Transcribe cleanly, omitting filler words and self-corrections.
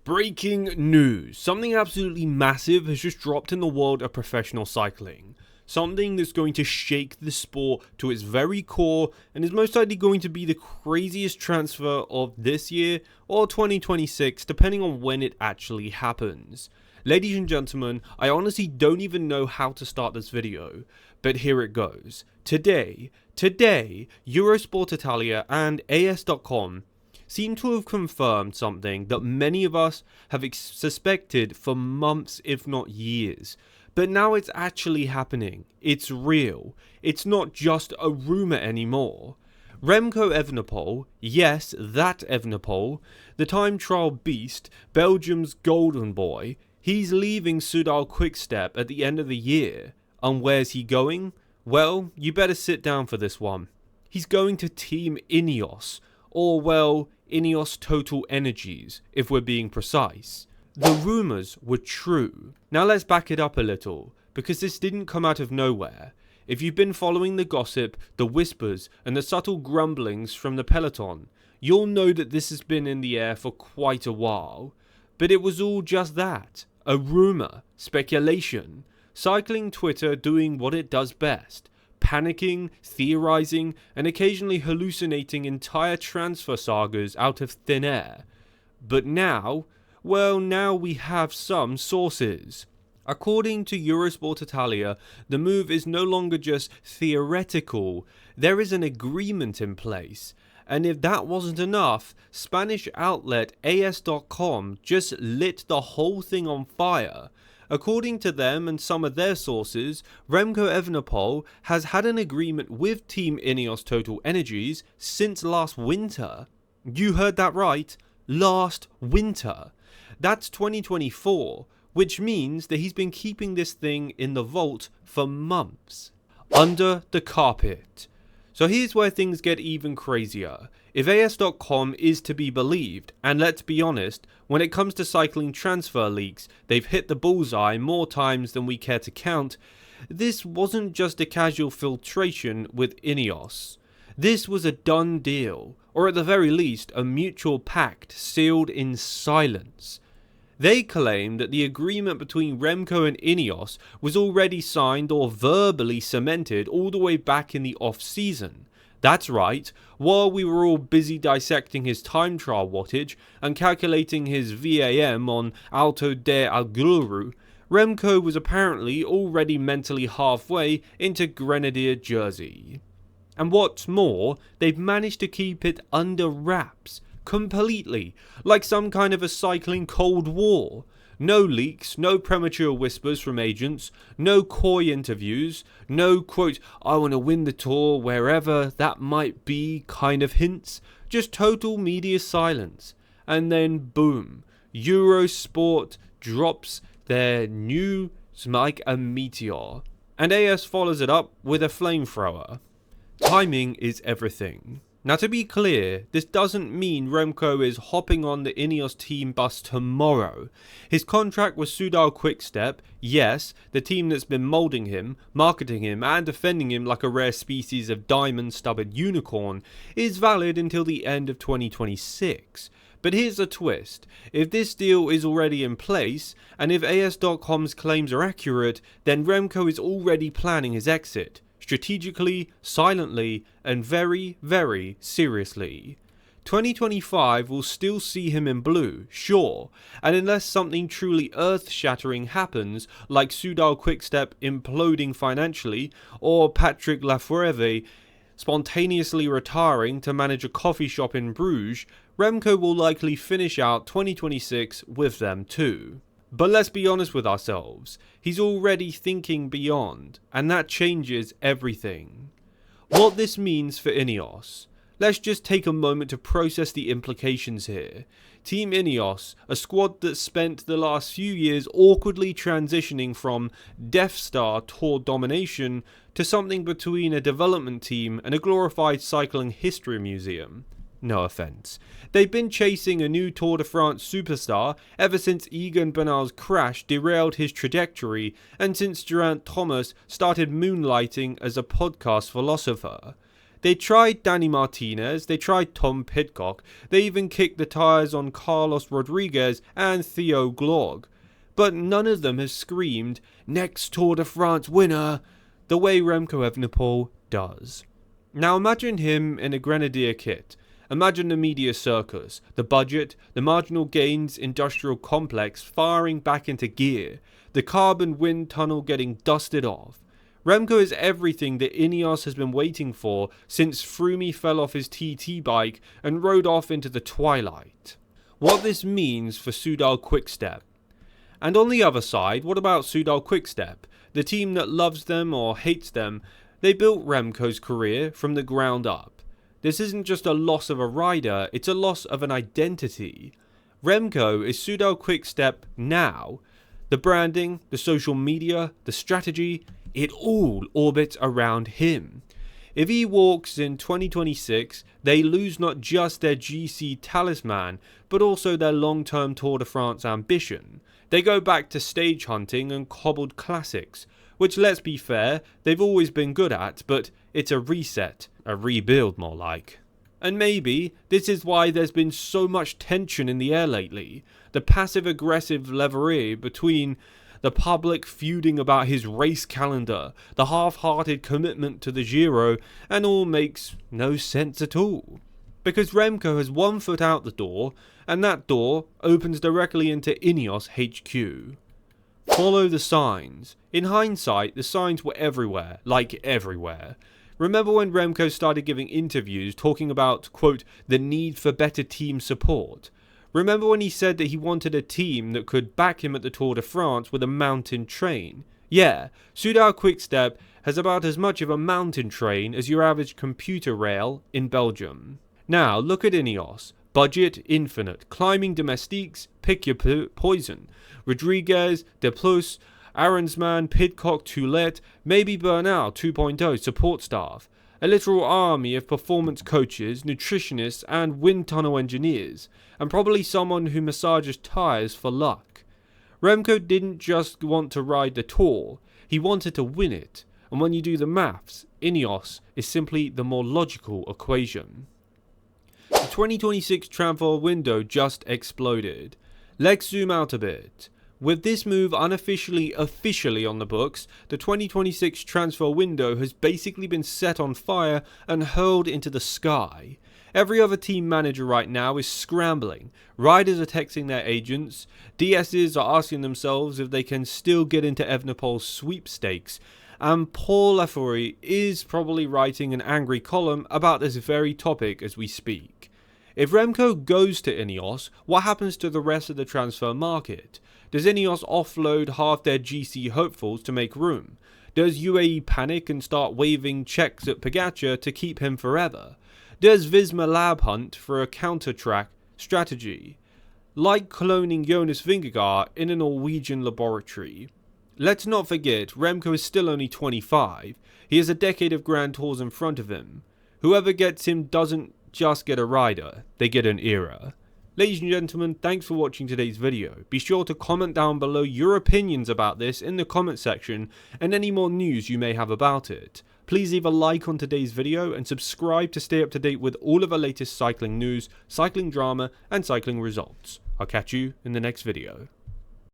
Breaking news. Something absolutely massive has just dropped in the world of professional cycling. Something that's going to shake the sport to its very core and is most likely going to be the craziest transfer of this year or 2026, depending on when it actually happens. Ladies and gentlemen, I honestly don't even know how to start this video, but here it goes. Today, Eurosport Italia and AS.com seem to have confirmed something that many of us have suspected for months, if not years. But now it's actually happening. It's real. It's not just a rumour anymore. Remco Evenepoel, yes, that Evenepoel, the time trial beast, Belgium's golden boy, he's leaving Soudal Quickstep at the end of the year. And where's he going? Well, you better sit down for this one. He's going to Team Ineos, or well, Ineos Total Energies, if we're being precise. The rumours were true. Now let's back it up a little, because this didn't come out of nowhere. If you've been following the gossip, the whispers, and the subtle grumblings from the peloton, you'll know that this has been in the air for quite a while. But it was all just that, a rumour, speculation, cycling Twitter doing what it does best. Panicking, theorizing, and occasionally hallucinating entire transfer sagas out of thin air. But now, well, now we have some sources. According to Eurosport Italia, the move is no longer just theoretical, there is an agreement in place. And if that wasn't enough, Spanish outlet AS.com just lit the whole thing on fire. According to them and some of their sources, Remco Evenepoel has had an agreement with Team Ineos Total Energies since last winter. You heard that right, last winter. That's 2024, which means that he's been keeping this thing in the vault for months. Under the carpet. So here's where things get even crazier. If AS.com is to be believed, and let's be honest, when it comes to cycling transfer leaks, they've hit the bullseye more times than we care to count, this wasn't just a casual filtration with Ineos. This was a done deal, or at the very least, a mutual pact sealed in silence. They claim that the agreement between Remco and Ineos was already signed or verbally cemented all the way back in the off-season. That's right, while we were all busy dissecting his time trial wattage and calculating his VAM on Alto de Alguru, Remco was apparently already mentally halfway into Grenadier jersey. And what's more, they've managed to keep it under wraps. Completely, like some kind of a cycling cold war. No leaks, no premature whispers from agents, no coy interviews, no quote, I want to win the tour wherever that might be kind of hints, just total media silence. And then boom, Eurosport drops their news like a meteor. And AS follows it up with a flamethrower. Timing is everything. Now to be clear, this doesn't mean Remco is hopping on the Ineos team bus tomorrow. His contract with Soudal Quickstep, yes, the team that's been moulding him, marketing him and defending him like a rare species of diamond-studded unicorn, is valid until the end of 2026. But here's a twist. If this deal is already in place, and if AS.com's claims are accurate, then Remco is already planning his exit. Strategically, silently, and very, very seriously. 2025 will still see him in blue, sure, and unless something truly earth-shattering happens, like Soudal Quickstep imploding financially, or Patrick Lafreve spontaneously retiring to manage a coffee shop in Bruges, Remco will likely finish out 2026 with them too. But let's be honest with ourselves, he's already thinking beyond, and that changes everything. What this means for Ineos. Let's just take a moment to process the implications here. Team Ineos, a squad that spent the last few years awkwardly transitioning from Death Star Tour domination to something between a development team and a glorified cycling history museum. No offence. They've been chasing a new Tour de France superstar ever since Egan Bernal's crash derailed his trajectory and since Geraint Thomas started moonlighting as a podcast philosopher. They tried Danny Martinez, they tried Tom Pidcock, they even kicked the tyres on Carlos Rodriguez and Theo Glog. But none of them has screamed, "Next Tour de France winner," the way Remco Evenepoel does. Now imagine him in a grenadier kit. Imagine the media circus, the budget, the marginal gains industrial complex firing back into gear, the carbon wind tunnel getting dusted off. Remco is everything that Ineos has been waiting for since Froome fell off his TT bike and rode off into the twilight. What this means for Soudal Quickstep. And on the other side, what about Soudal Quickstep? The team that loves them or hates them, they built Remco's career from the ground up. This isn't just a loss of a rider, it's a loss of an identity. Remco is Soudal Quickstep now. The branding, the social media, the strategy, it all orbits around him. If he walks in 2026, they lose not just their GC talisman, but also their long-term Tour de France ambition. They go back to stage hunting and cobbled classics, which, let's be fair, they've always been good at, but it's a reset, a rebuild more like. And maybe this is why there's been so much tension in the air lately. The passive-aggressive leverie between the public feuding about his race calendar, the half-hearted commitment to the Giro, and all makes no sense at all. Because Remco has one foot out the door, and that door opens directly into Ineos HQ. Follow the signs. In hindsight, the signs were everywhere, like everywhere. Remember when Remco started giving interviews talking about, quote, the need for better team support? Remember when he said that he wanted a team that could back him at the Tour de France with a mountain train? Yeah, Soudal Quickstep has about as much of a mountain train as your average computer rail in Belgium. Now, look at Ineos. Budget infinite, climbing domestiques, pick your poison. Rodriguez, De Plus, Aronsman, Pidcock, Toulette, maybe Bernal 2.0 support staff. A literal army of performance coaches, nutritionists and wind tunnel engineers, and probably someone who massages tyres for luck. Remco didn't just want to ride the Tour, he wanted to win it, and when you do the maths, Ineos is simply the more logical equation. The 2026 transfer window just exploded. Let's zoom out a bit. With this move officially on the books, the 2026 transfer window has basically been set on fire and hurled into the sky. Every other team manager right now is scrambling. Riders are texting their agents. DSs are asking themselves if they can still get into Evenepoel's sweepstakes. And Paul Lafourie is probably writing an angry column about this very topic as we speak. If Remco goes to Ineos, what happens to the rest of the transfer market? Does Ineos offload half their GC hopefuls to make room? Does UAE panic and start waving checks at Pogacar to keep him forever? Does Visma lab hunt for a counter-track strategy? Like cloning Jonas Vingegaard in a Norwegian laboratory. Let's not forget, Remco is still only 25. He has a decade of Grand Tours in front of him. Whoever gets him doesn't just get a rider, they get an era. Ladies and gentlemen, thanks for watching today's video. Be sure to comment down below your opinions about this in the comment section and any more news you may have about it. Please leave a like on today's video and subscribe to stay up to date with all of our latest cycling news, cycling drama and cycling results. I'll catch you in the next video.